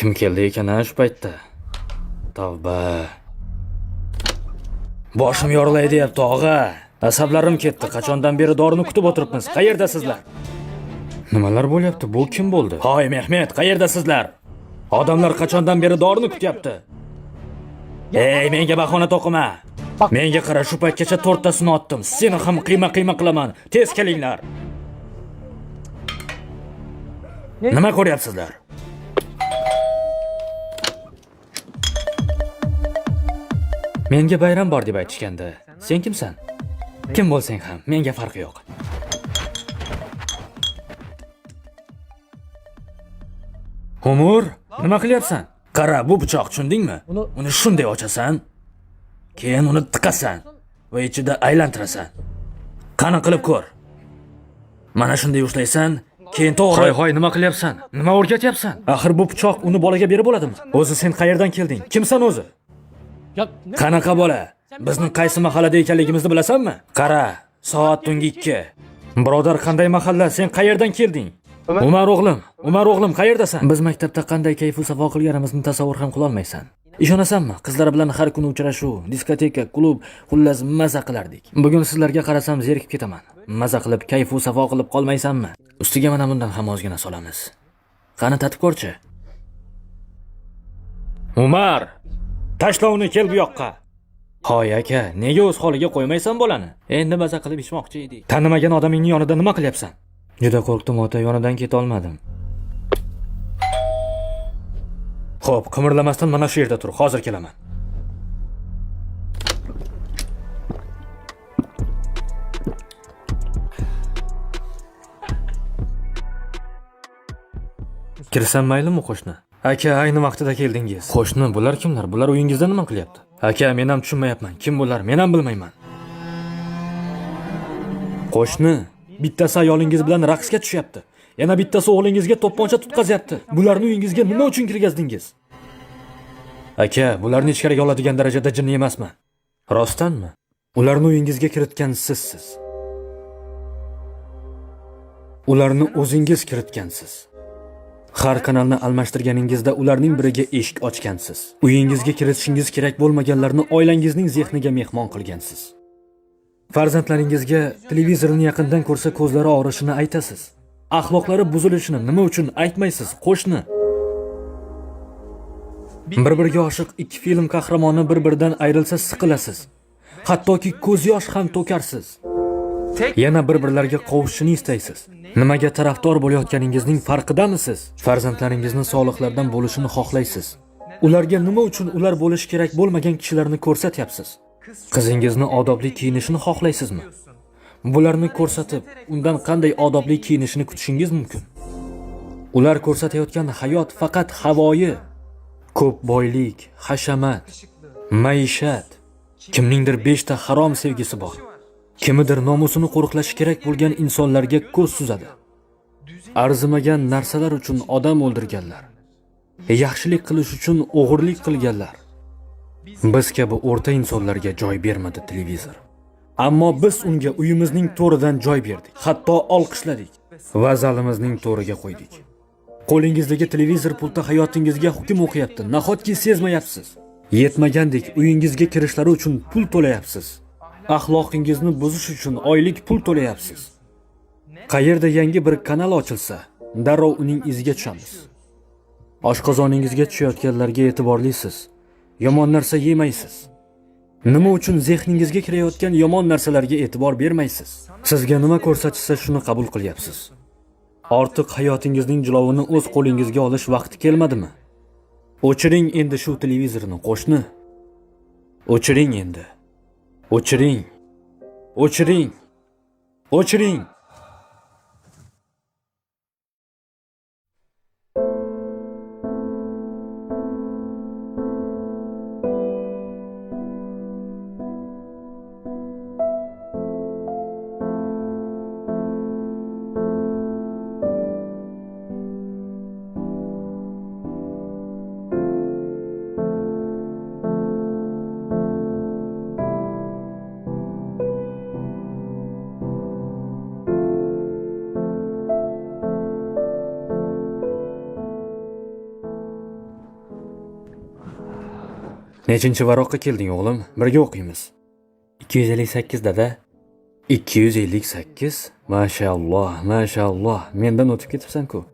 Kim keldi ekan shu paytda? Tavba. Boshim yorilay deyapti, og'a. Asablarim ketdi. Qachondan beri dorini kutib o'tiribmiz. Qayerdasizlar? Nimalar bo'lyapti? Bu kim bo'ldi? Hoy, Mehmet, qayerdasizlar? Odamlar qachondan beri dorini kutyapti. Ey, menga bahona to'qima. Menga qara, shu paytgacha 4 tasini otdim. Seni ham qiyma qilaman. Tez kelinglar. Nima ko'ryapsizlar? Menga bayram bor deb aytishganda, sen kimsan? Kim bo'lsang ham, menga farqi yo'q. Umur, nima qilyapsan? Qara, bu pichoq, tushundingmi? Uni shunday ochasan, keyin uni tiqasan va ichida aylantirasan. Qani qilib ko'r. Mana shunday ushlaysan, keyin to'g'ri. Hoy, nima qilyapsan? Nima o'rgatyapsan? Axir bu pichoq uni bolaga berib bo'ladimi? O'zi sen qayerdan kelding? Kimsan o'zi? Qanaqa bola? Bizning qaysi mahallada ekanligimizni bilasanmi? Qara, soat tungi 2. Birodar, qanday mahalla? Sen qayerdan kelding? Umar o'g'lim, qayerdasan? Biz maktabda qanday kayf va safo qilganimizni tasavvur ham qila olmaysan. Ishonasanmi? Qizlar bilan har kuni uchrashuv, diskoteka, klub, xullas maza qilardik. Bugun sizlarga qarasam zerikib ketaman. Maza qilib, kayf va safo qilib qolmaysanmi? Ustiga mana bundan ham ozgina solamiz. Qani tatib ko'rchi. Umar, tashla uni, kel bu yoqqa. Hoy aka, nega o'z holiga qo'ymaysan bolani? Endi maza qilib ichmoqchi edik. Tanimagan odamingning yonida nima qilyapsan? Juda qo'rqdim ota, yonidan keta olmadim. Xo'p, qimirlamasdan mana shu yerda tur, hozir kelaman. Kirsam maylimi qo'shni? Aka, ayni vaqtida keldingiz. Qo'shni, bular kimlar? Bular uyingizda nima qilyapti? Aka, men ham tushunmayapman. Kim bular? Men ham bilmayman. Qo'shni, bittasi ayolingiz bilan raqsga tushyapti. Yana bittasi o'g'lingizga to'pponcha tutqazyapti. Bularni uyingizga nima uchun kirgazdingiz? Aka, bularni ichkariga oladigan darajada jinni emasman. Rostdanmi? Ularni uyingizga kiritgan sizsiz. Ularni o'zingiz kiritgansiz. Har kanalni almashtirganingizda ularning biriga eshik ochgansiz. Uyingizga kiritishingiz kerak bo'lmaganlarni oilangizning zehniga mehmon qilgansiz. Farzandlaringizga televizorni yaqindan ko'rsa ko'zlari og'rishini aytasiz. Axloqlari buzilishini nima uchun aytmaysiz, qo'shni? Bir-biriga oshiq ikki film qahramoni bir-biridan ayrilsa siqilasiz. Hattoki ko'z yosh ham to'karsiz. Yana bir-birlariga qovushishini istaysiz. Nimaga tarafdor bo'layotganingizning farqidamisiz? Farzandlaringizni soliqlardan bo'lishini xohlaysiz. Ularga nima uchun ular bo'lish kerak bo'lmagan kishilarni ko'rsatyapsiz? Qizingizni odobli kiyinishini xohlaysizmi? Bularni ko'rsatib, undan qanday odobli kiyinishini kutishingiz mumkin? Ular ko'rsatayotgan hayot faqat havoyi, ko'p boylik, hashamat, maishat. Kimningdir 5 ta harom sevgisi bor. Kimidir nomusini qo'riqlashi kerak bo'lgan insonlarga ko'z suzadi. Arzimagan narsalar uchun odam o'ldirganlar. Yaxshilik qilish uchun o'g'irlik qilganlar. Biz kabi o'rta insonlarga joy bermadi televizor. Ammo biz unga uyimizning to'ridan joy berdik. Hatto olqishladik va zalimizning to'riga qo'ydik. Qo'lingizdagi televizor pulti hayotingizga hukm o'qiyapti. Nahotki sezmayapsiz? Yetmagandek uyingizga kirishlari uchun pul to'layapsiz. Axloqingizni buzish uchun oylik pul to'layapsiz. Qayerda yangi bir kanal ochilsa, darrov uning iziga tushamiz. Oshqozoningizga tushayotganlarga e'tiborlisiz. Yomon narsa yemaysiz. Nima uchun zehningizga kirayotgan yomon narsalarga e'tibor bermaysiz? Sizga nima ko'rsatishsa shuni qabul qilyapsiz. Ortiq hayotingizning jilovini o'z qo'lingizga olish vaqti kelmadimi? O'chiring endi shu televizorni, qo'shni. O'chiring endi. O'chiring. O'chiring. O'chiring. Nechinchi varaqqa kelding o'g'lim? Birga o'qiymiz. 258 dada. 258? Mashalloh, mashalloh. Mendan o'tib ketibsan-ku.